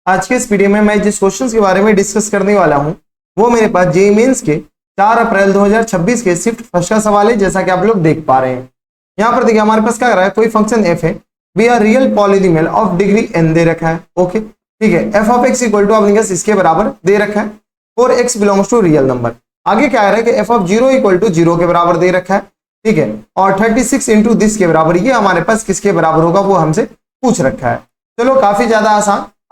आज के इस वीडियो में मैं जिस क्वेश्चन के बारे में डिस्कस करने वाला हूं वो मेरे पास जेईई मेंस के 4 अप्रैल 2026 के शिफ्ट फर्स्ट का सवाल है, जैसा कि आप लोग देख पा रहे हैं। यहाँ पर देखिए हमारे पास क्या कर रहा है, कोई फंक्शन एफ है, V R real polynomial of degree N दे रखा है। ओके ठीक है, F of x equal to आपने इसके बराबर दे रखा है for X belongs to real number. आगे क्या आ रहा है कि F of zero equal to zero के बराबर दे रखा है, ठीक है, और 36 इंटू दिस के बराबर, ये हमारे पास किसके बराबर होगा वो हमसे पूछ रखा है। चलो काफी ज्यादा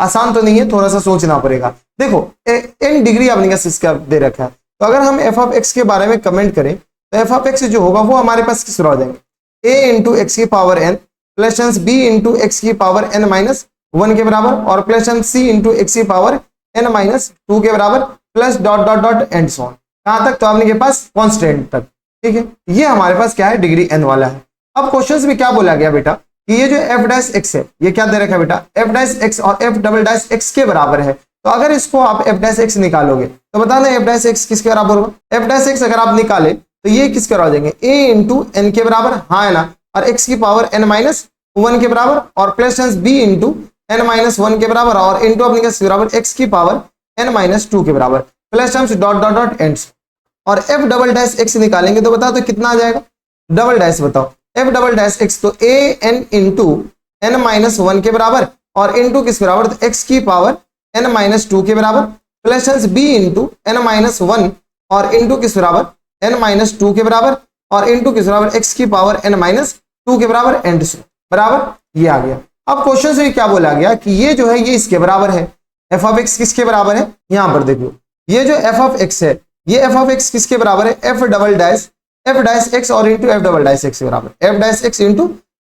आसान तो नहीं है, थोड़ा सा सोचना पड़ेगा। देखो एन डिग्री आपने इसका दे रखा है, तो अगर हम एफ ऑफ एक्स के बारे में कमेंट करें तो एफ ऑफ एक्स जो होगा वो हमारे पास किस तरह हो जाएंगे, ए इंटू एक्स की power n plus b into x की पावर एन माइनस 1 के बराबर और प्लस सी इंटू एक्स की पावर एन माइनस 2 के बराबर plus dot dot dot and so on. कहां तक? तो आपने के पास कॉन्स्टेंट तक। ठीक है, ये हमारे पास क्या है, डिग्री एन वाला है। अब क्वेश्चन में क्या बोला गया बेटा कि ये जो एफ डैश एक्स है ये क्या दे रखा है बेटा, एफ डैश एक्स और एफ डबल डैश एक्स के बराबर है। तो अगर इसको आप एफ डैश एक्स निकालोगे तो बताना एफ डैश एक्स किसके बराबर होगा। एफ डैश एक्स अगर आप निकाले तो ये किसके बराबर हो जाएंगे, ए इंटू एन के बराबर, हाँ है ना, और एक्स की पावर एन माइनस 1 के बराबर और plus b into n minus 1 के बराबर और इंटू अपने बराबर एक्स की पावर एन माइनस 2 के बराबर plus dot dot dot ends. और एफ डबल डैश एक्स निकालेंगे तो बताओ तो कितना आ जाएगा, डबल डैश बताओ, एफ डबल डैश एक्स तो A N into n minus 1 के बराबर और इंटू किस बराबर, तो एक्स की पावर एन माइनस 2 के बराबर plus b into n minus 1 और इंटू किस बराबर, एन माइनस 2 के बराबर और इंटू किस बराबर, एक्स की पावर एन माइनस 2 के बराबर एंड बराबर, ये आ गया। अब क्वेश्चन से क्या बोला गया कि ये जो है ये इसके बराबर है, एफ ऑफ एक्स किसके बराबर है, यहां पर देखो ये जो एफ ऑफ एक्स है ये एफ ऑफ एक्स किसके बराबर है, एफ डैश एक्स और into f double dash x के बराबर, F dash x into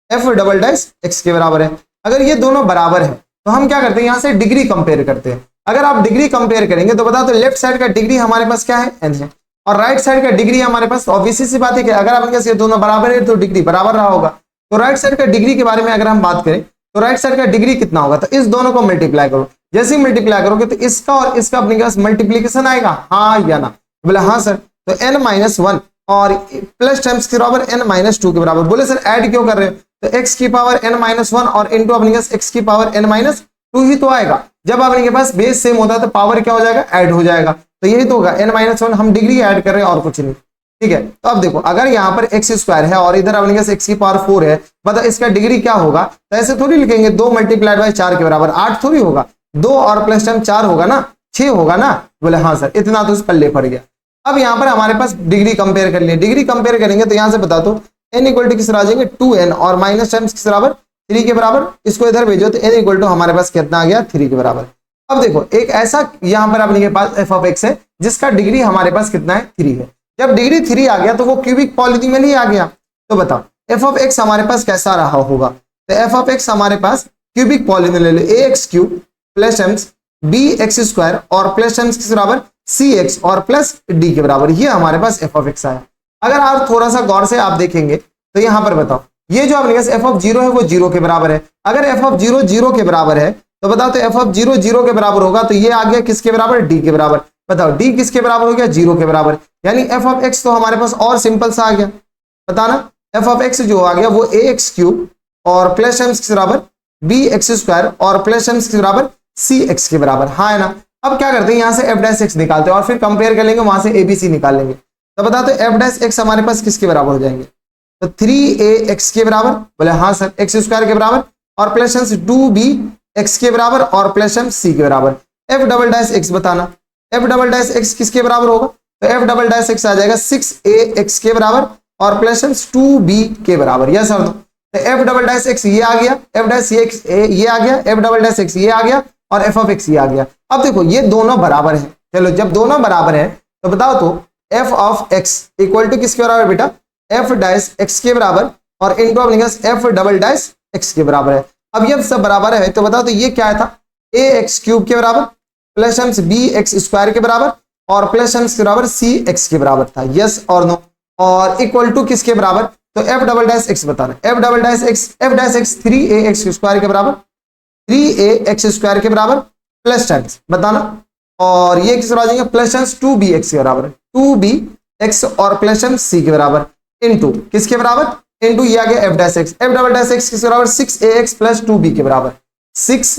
f double dash x के बराबर है। अगर ये दोनों बराबर है तो हम क्या करते हैं, यहां से डिग्री कंपेयर करते हैं। अगर आप डिग्री कंपेयर करेंगे तो बता तो लेफ्ट साइड का डिग्री हमारे पास क्या है, एन है, और राइट साइड का डिग्री हमारे पास, ऑब्वियसली सी बात है कि अगर आपके ये दोनों बराबर है तो डिग्री बराबर रहा होगा। तो राइट साइड का डिग्री के बारे में अगर हम बात करें तो राइट साइड का डिग्री कितना होगा, तो इस दोनों को मल्टीप्लाई करो, जैसे ही मल्टीप्लाई करोगे तो इसका और इसका अपने पास मल्टीप्लीकेशन आएगा, हाँ या ना, बोले हाँ सर। तो एन माइनस 1 और प्लस टाइम्स के बराबर एन माइनस 2 के बराबर, बोले सर ऐड क्यों कर रहे हो, तो एक्स की पावर एन माइनस 1 और इंटू अपने पास एक्स की पावर एन माइनस 2 ही तो आएगा। जब आपके पास बेस सेम होता है तो पावर क्या हो जाएगा, ऐड हो जाएगा, तो यही तो होगा एन माइनस 1, हम डिग्री ऐड कर रहे हैं और कुछ नहीं। ठीक है, तो अब देखो अगर यहाँ पर एक्स स्क्वायर है और इधर अपने पास एक्स की पावर 4 है, मतलब इसका डिग्री क्या होगा, तो ऐसे थोड़ी लिखेंगे 2 मल्टीप्लाइड बाय 4 के बराबर 8 थोड़ी होगा, 2 और प्लस टाइम 4 होगा ना, 6 होगा ना, बोले हाँ सर, इतना तो पल्ले पड़ गया। अब यहाँ पर हमारे पास डिग्री कंपेयर कर लिए, डिग्री कंपेयर करेंगे तो यहाँ से बता दो एन इक्वल टू किस आ जाएंगे 2n और माइनस टाइम्स किस बराबर 3 के बराबर, इसको इधर भेजो तो n इक्वल टू हमारे पास कितना आ गया 3 के बराबर। अब देखो एक ऐसा यहाँ पर अपने पास एफ ऑफ एक्स है जिसका डिग्री हमारे पास कितना है 3 है। जब डिग्री 3 आ गया तो वो क्यूबिक पॉलिनोमियल ही आ गया। तो बताओ एफ ऑफ एक्स हमारे पास कैसा रहा होगा, तो एफ ऑफ एक्स हमारे पास cubic polynomial A X cube plus एम्स बी एक्स स्क्वायर और प्लस एम्स किस बराबर सी एक्स और प्लस डी के बराबर, ये हमारे पास एफ ऑफ एक्स आया। अगर आप थोड़ा सा गौर से आप देखेंगे तो यहाँ पर बताओ ये जो अपने पास एफ ऑफ जीरो है वो 0 के बराबर है। अगर एफ ऑफ 0 के बराबर है तो बताओ तो एफ ऑफ 0 के बराबर होगा, तो ये आ गया किसके बराबर, डी के बराबर। बताओ डी किसके बराबर हो गया, 0 के बराबर, यानी एफ ऑफ एक्स तो हमारे पास और सिंपल सा आ गया। बताना एफ ऑफ एक्स जो आ गया वो ए एक्स क्यूब और प्लस एम्स के बराबर बी एक्स स्क्वायर और प्लस एम्स के बराबर सी एक्स के बराबर, हाँ है ना। अब क्या करते हैं, यहाँ से एफ डैश एक्स निकालते हैं और फिर कंपेयर कर लेंगे, वहां से एबीसी निकाल लेंगे। तो बता तो एफ डैश एक्स हमारे पास किसके बराबर हो जाएंगे, तो 3ax के बराबर, बोले हाँ सर, एक्स स्क्वायर के बराबर और प्लस 2bx के बराबर और प्लस c के बराबर। एफ डबल डैश एक्स बताना, एफ डबल डैश एक्स किसके बराबर होगा, तो एफ डबल डैश एक्स आ जाएगा 6ax के बराबर और प्लस 2b के बराबर, यस सर। तो एफ डबल डैश एक्स ये आ गया, एफ डैश एक्स ये आ गया, एफ डबल डैश एक्स ये आ गया और एफ ऑफ एक्स ये आ गया। अब देखो ये दोनों बराबर है, चलो जब दोनों बराबर है तो बताओ तो f of x equal to किसके बराबर बेटा, एफ डैश एक्स के बराबर और into f double dash x के बराबर है। अब ये सब बराबर है तो बताओ तो ये क्या था, ए एक्स क्यूब के बराबर प्लस एम्स बी एक्स स्क्वायर के बराबर और प्लस एम्स के बराबर सी एक्स के बराबर था, यस और नो, और इक्वल टू किसके बराबर, तो एफ डबल डैश एक्स बताना, F double dash x, F dash x 3ax square के बराबर 3ax स्क्वायर के बराबर प्लस टाइम्स बताना, और ये किस बराबर प्लस टाइम्स 2bx के बराबर 2bx और प्लस टाइम्स c के बराबर इंटू किसके बराबर, इंटू ये आ गया F dash x, F double dash x किस बराबर 6ax प्लस 2b के बराबर, 6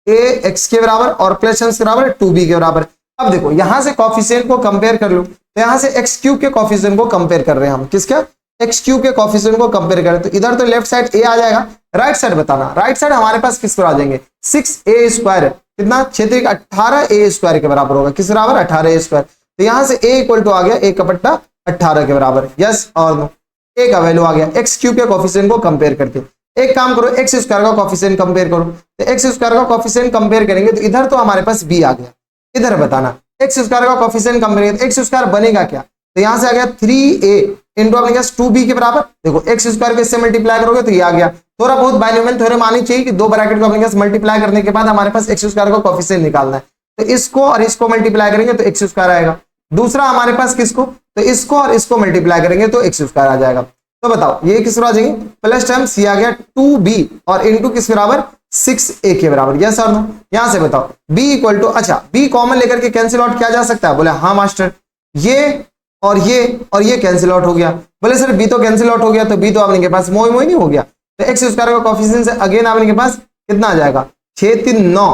ए एक्स के बराबर और प्लस एम के बराबर 2b के बराबर। अब देखो यहां से कॉफिशिएंट को कंपेयर कर लो, तो यहां से एक्स क्यूब के कॉफिशिएंट को कंपेयर कर रहे हैं हम, किसका, एक्स क्यूब के कॉफिशिएंट को कंपेयर करें, तो इधर तो लेफ्ट साइड ए आ जाएगा, राइट साइड बताना, राइट साइड हमारे पास किस पर आ जाएंगे 6a स्क्वायर, कितना 6 18a स्क्वायर के बराबर होगा, किस बराबर 18a स्क्वायर। तो यहां से a इक्वल टू आ गया 1/18 के बराबर, यस और नो, a का वैल्यू आ गया एक्स क्यूब के कॉफिशिएंट को कंपेयर करके। एक काम करो एक्स स्क्वायर का कॉफिशिएंट कंपेयर करो, तो एक्स स्क्वायर का कॉफिशिएंट कंपेयर करेंगे तो इधर तो हमारे पास b आ गया, इधर बताना एक्स स्क्वायर का कॉफिशिएंट कंपेयर करेंगे तो एक्स स्क्वायर बनेगा क्या, तो यहां से आ गया 3a इंटू अपने पास 2b के बराबर। देखो एक्स स्क्वायर को इससे मल्टीप्लाई करोगे तो ये आ गया, थोड़ा बहुत बाइनोमियल थ्योरम आनी चाहिए कि दो ब्रैकेट को अपने पास मल्टीप्लाई करने के बाद हमारे पास एक्स स्क्वायर का कॉफिशिएंट निकालना है, तो इसको और इसको मल्टीप्लाई करेंगे तो एक्स स्क्वायर आएगा। दूसरा हमारे पास किसको, तो इसको और इसको मल्टीप्लाई करेंगे तो एक्स स्क्वायर आ जाएगा। तो बताओ ये किस पर आ जाएंगे, प्लस टर्म सी आ गया 2b और इंटू किस बराबर 6a के बराबर, यस और नो। यहां से बताओ b इक्वल टू, अच्छा b कॉमन लेकर के कैंसिल आउट किया जा सकता है, बोले हाँ मास्टर, ये और ये कैंसिल आउट हो गया, बोले सर b तो कैंसिल आउट हो गया, तो b तो आपने के पास मोई नहीं हो गया, तो एक्स स्क्वायर का कोएफिशिएंट से अगेन आपने के पास कितना आ जाएगा 6 3 9,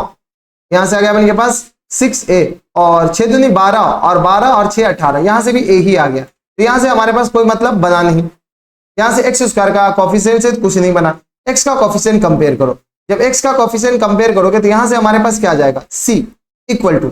यहां से आ गया अपने के पास 6a और 6 दूनी 12 और 12 और 6 18, यहां से भी a ही आ गया, तो यहां से हमारे पास कोई मतलब बना नहीं, यहां से एक्स स्क्वायर का कोएफिशिएंट से कुछ नहीं बना। एक्स का कोएफिशिएंट कंपेयर करो, जब एक्स का कोएफिशिएंट कंपेयर करोगे तो यहां से हमारे पास क्या आ जाएगा c इक्वल टू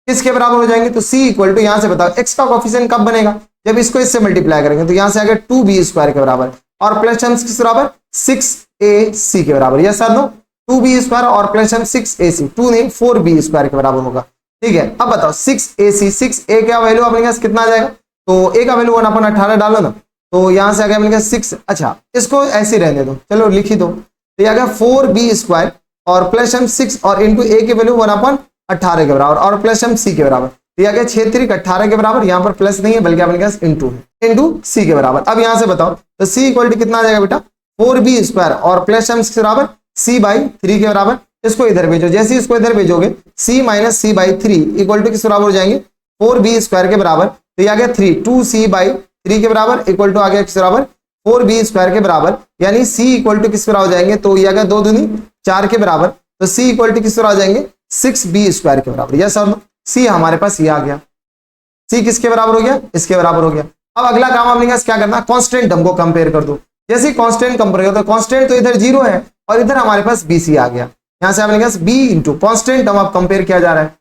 किसके बराबर हो जाएंगे, तो c इक्वल टू यहां से बताओ एक्स का कोएफिशिएंट कब बनेगा, जब इसको इससे मल्टीप्लाई करेंगे, तो यहां से आ गया 2b स्क्वायर के बराबर और प्लस टर्म किस बराबर 6ac के बराबर, yes sir no, 2b square और प्लस टर्म 6ac, 2 नहीं 4b स्क्वायर के बराबर होगा, ठीक है। अब बताओ 6ac 6a का वैल्यू अपने पास कितना आ जाएगा, तो a का वैल्यू 1/18 डालो ना, तो यहां से आ गया अपने पास 6, अच्छा इसको ऐसे रहने दो, चलो लिख ही दो, तो ये आ गया 4b स्क्वायर और प्लस टर्म 6 और इंटू a की वैल्यू 1/18 के बराबर और प्लस टर्म c के बराबर, तो ये आ गया 6 3 18 के बराबर, यहाँ पर प्लस नहीं है बल्कि अपने पास इंटू है, इंटू c के बराबर। अब यहां से बताओ तो c इक्वल टू कितना आ जाएगा बेटा 4b स्क्वायर और प्लस टर्म के बराबर c/3 के बराबर, इसको इधर भेजो, जैसे इसको इधर भेजोगे c minus c/3 equal to किस बराबर हो जाएंगे 4b स्क्वायर के बराबर, तो ये आ गया 3 2c/3 के बराबर इक्वल टू आ गया किस बराबर 4b स्क्वायर के बराबर, यानी c इक्वल टू किस बराबर हो जाएंगे, तो ये आ गया 2 दूनी 4 के बराबर, तो c इक्वल टू किस बराबर आ जाएंगे 6b स्क्वायर के बराबर, यस सर c हमारे पास ये आ गया, c किसके बराबर हो गया, इसके बराबर हो गया। अब अगला काम अपने पास क्या करना, कांस्टेंट टर्म को कंपेयर कर दो, जैसे कांस्टेंट कंपेयर करो तो कांस्टेंट तो इधर 0 है और इधर हमारे पास bc आ गया, यहां से अपने पास b इंटू कांस्टेंट टर्म अब कंपेयर किया जा रहा है,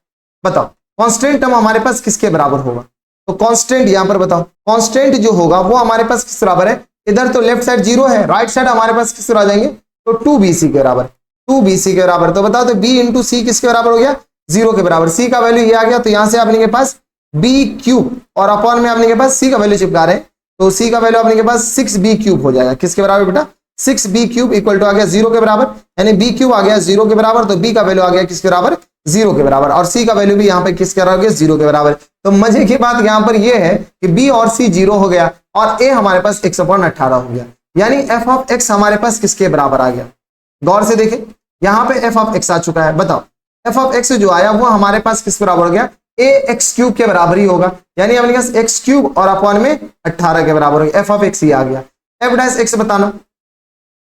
बताओ कांस्टेंट टर्म हमारे पास किसके बराबर होगा, तो कांस्टेंट यहां पर बताओ कांस्टेंट जो होगा वो हमारे पास किस बराबर है, इधर तो लेफ्ट साइड 0 है, राइट साइड हमारे पास किस आ जाएंगे, तो 2bc के बराबर, 2bc के बराबर, तो बताओ तो b इंटू सी किसके बराबर हो गया 0 के बराबर, c का वैल्यू ये आ गया, तो यहां से आपने के पास b क्यूब और अपॉन में आपने के पास c का वैल्यू चिपका रहे हैं, तो c का वैल्यू आपने के पास 6b क्यूब हो जाएगा, किसके बराबर बेटा 6b क्यूब इक्वल टू आ गया 0 के बराबर, यानी b क्यूब आ गया 0 के बराबर, तो b का वैल्यू आ गया किसके बराबर 0 के बराबर और c का वैल्यू भी यहाँ पे किसके बराबर हो गया 0 के बराबर। तो मजे की बात यहाँ पर ये है कि b और c 0 हो गया और a हमारे पास 1/18 हो गया, यानी f ऑफ x हमारे पास किसके बराबर आ गया, गौर से देखें यहाँ पे f ऑफ x आ चुका है, बताओ f ऑफ x जो आया वो हमारे पास किस बराबर हो गया ax क्यूब के बराबर ही होगा, यानी अपने पास x क्यूब और अपॉन में 18 के बराबर हो गया, f ऑफ x ही आ गया। f डैश x बताना,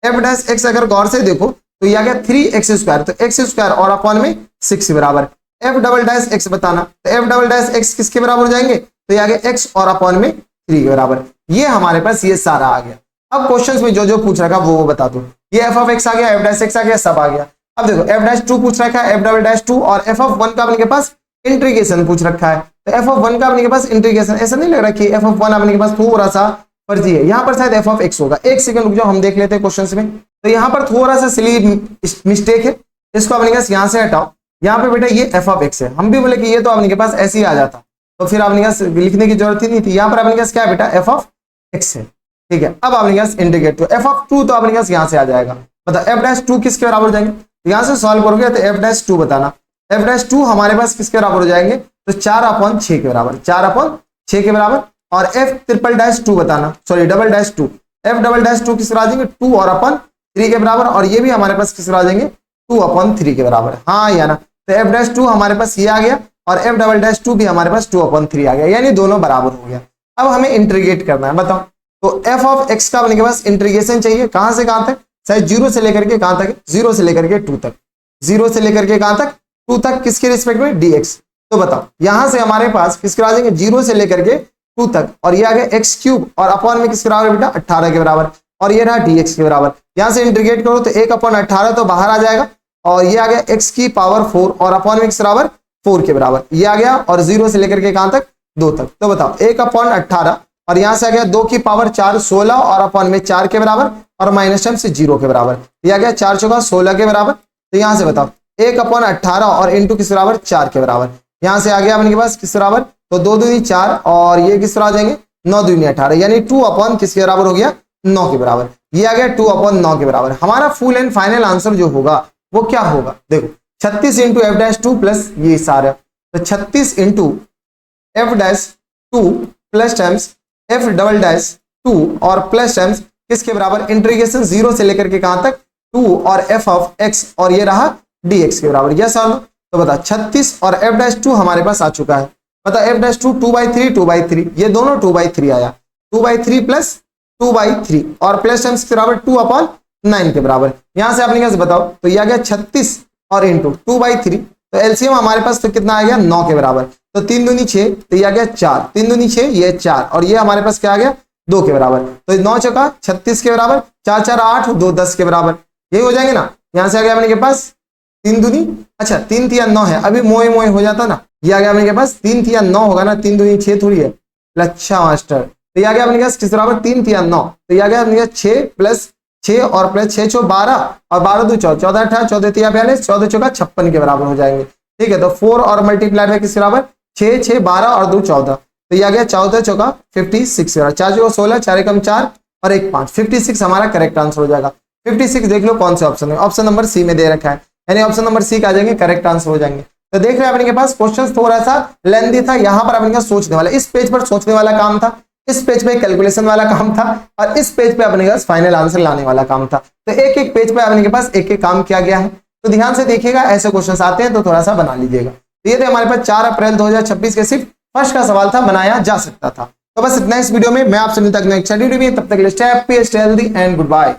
f डैश x अगर गौर से देखो तो ये आ गया 3x स्क्वायर, तो x स्क्वायर और अपॉन में 6 के बराबर। f डबल डैश x बताना, तो f डबल डैश x किसके बराबर हो जाएंगे, तो ये आ गया x और अपॉन में 3 के बराबर, ये हमारे पास ये सारा आ गया। अब क्वेश्चंस में जो जो पूछ रखा वो बता दो, ये f ऑफ x आ गया, f डैश x आ गया, सब आ गया। अब देखो f डैश 2 पूछ रखा है, f डबल डैश 2 और f ऑफ 1 का अपने के पास इंटीग्रेशन पूछ रखा है, तो f ऑफ 1 का अपने के पास इंटीग्रेशन, ऐसा नहीं लग रहा कि f ऑफ 1 अपने के पास थोड़ा सा फर्जी है, यहाँ पर शायद f ऑफ x होगा, एक सेकंड रुक जाओ हम देख लेते हैं क्वेश्चंस में। तो यहाँ पर थोड़ा सा सिली मिस्टेक है, इसको अपने पास यहाँ से हटाओ, यहाँ पे बेटा ये f ऑफ x है, हम भी बोले कि ये तो अपने के पास ऐसे ही आ जाता, तो फिर अपने पास लिखने की जरूरत ही नहीं थी, यहाँ पर अपने पास क्या है बेटा f ऑफ x है, ठीक है। अब अपने पास इंटीग्रेट तो f ऑफ 2 तो अपने पास यहाँ से आ जाएगा, मतलब f डैश 2 किसके बराबर हो जाएंगे, तो यहाँ से सॉल्व करोगे तो f डैश 2 बताना, f डैश 2 हमारे पास किसके बराबर हो जाएंगे, तो 4/6 के बराबर, 4/6 के बराबर, और f ट्रिपल डैश 2 बताना, sorry double dash 2, f double dash 2 किस आ जाएंगे 2 और अपॉन 3 के बराबर, और ये भी हमारे पास किस आ जाएंगे 2/3 के बराबर, हाँ या ना, तो f डैश 2 हमारे पास ये आ गया और f डबल डैश 2 भी हमारे पास 2/3 आ गया, यानी दोनों बराबर हो गया। अब हमें इंटीग्रेट करना है, बताओ तो f ऑफ x का अपने के पास इंटीग्रेशन चाहिए, कहां से कहां तक, शायद 0 से लेकर के कहां तक, 0 से लेकर के 2 तक, 0 से लेकर के कहां तक 2 तक, किसके रिस्पेक्ट में dx। तो बताओ यहां से हमारे पास किसके आ जाएंगे 0 से लेकर के 2 तक, और ये आ गया x क्यूब और अपॉन में किसके बराबर बेटा 18 के बराबर, और ये रहा dx के बराबर। यहां से इंटीग्रेट करो तो 1/18 तो बाहर आ जाएगा, और ये आ गया x की पावर 4 और अपॉन में किसके बराबर 4 के बराबर, ये आ गया, और 0 से लेकर के कहां तक 2 तक। तो बताओ 1/18 और यहां से आ गया 2 की पावर 4 16 और अपॉन में 4 के बराबर, और माइनस टर्म से 0 के बराबर, ये आ गया 4 चौका 16 के बराबर। तो यहां से बताओ 1/18 और इंटू किस बराबर 4 के बराबर, यहां से आ गया अपने के पास किस बराबर, तो 2 दूनी 4 और ये किस तरह आ जाएंगे 9 दूनी 18, यानी 2 अपॉन किसके बराबर हो गया 9 के बराबर, ये आ गया 2/9 के बराबर। हमारा फुल एंड फाइनल आंसर जो होगा वो क्या होगा, देखो 36 इंटू f'2 प्लस ये सारा, तो 36 into f'2 plus times f'2 और प्लस टाइम्स किसके बराबर, इंटीग्रेशन 0 से लेकर के कहां तक 2 और f ऑफ x और ये रहा dx के बराबर। यस और नो, तो बता 36 और f'2 हमारे पास आ चुका है, बता f'2 2/3 ये दोनों 2/3 आया, 2/3 प्लस 2/3 और प्लस टाइम्स के बराबर 2/9 के बराबर। यहां से आपने कैसे बताओ, तो ये आ गया 36 और इंटू 2/3, तो एलसीएम हमारे पास तो कितना आ गया 9 के बराबर, तो 3 दूनी 6, तो ये आ गया 4, 3 दूनी 6 ये 4, और ये हमारे पास क्या आ गया 2 के बराबर, तो 9 चौका 36 के बराबर, 4 4 8 2 10 के बराबर, यही हो जाएंगे ना। यहां से आ गया अपने के पास 3 दूनी, अच्छा 3 3 9 है, अभी मोए मोए हो जाता ना, ये आ गया अपने के पास 3 3 9 होगा ना, 3 दूनी 6 थोड़ी है, अच्छा मास्टर, तो ये आ गया अपने पास किस बराबर 3 3 9, तो ये आ गया अपने 6 प्लस 6 और प्लस 6 6 12 और 12 2 14 14 18 14 3 42 14 चौका 56 के बराबर हो जाएंगे। ठीक है, तो 4 और मल्टीप्लाई है किस बराबर 6 6 12 और 2 14, तो ये आ गया 14 चौका 56, 4 चौका 16 4 एकम 4 और 1 5, 56 हमारा करेक्ट आंसर हो जाएगा। 56 देख लो कौन से ऑप्शन में, ऑप्शन नंबर सी में दे रखा है, यानी ऑप्शन नंबर सी का आ जाएंगे करेक्ट आंसर हो जाएंगे। तो देख रहे हैं अपने के पास क्वेश्चन थोड़ा सा लेंथी था, यहाँ पर अपने सोचने वाला, इस पेज पर सोचने वाला काम था, इस पेज पे कैलकुलेशन वाला काम था, और इस पेज पे अपने के पास फाइनल आंसर लाने वाला काम था। तो एक एक पेज पे अपने के पास एक एक काम किया गया है, तो ध्यान से देखिएगा, ऐसे क्वेश्चन आते हैं तो थोड़ा सा बना लीजिएगा। तो ये थे हमारे पास 4 अप्रैल 2026 के सिर्फ फर्स्ट का सवाल था, बनाया जा सकता था। तो बस इतना इस वीडियो में, मैं आपसे मिलता हूं नेक्स्ट वीडियो में, तब तक के लिए stay happy, stay healthy and good bye.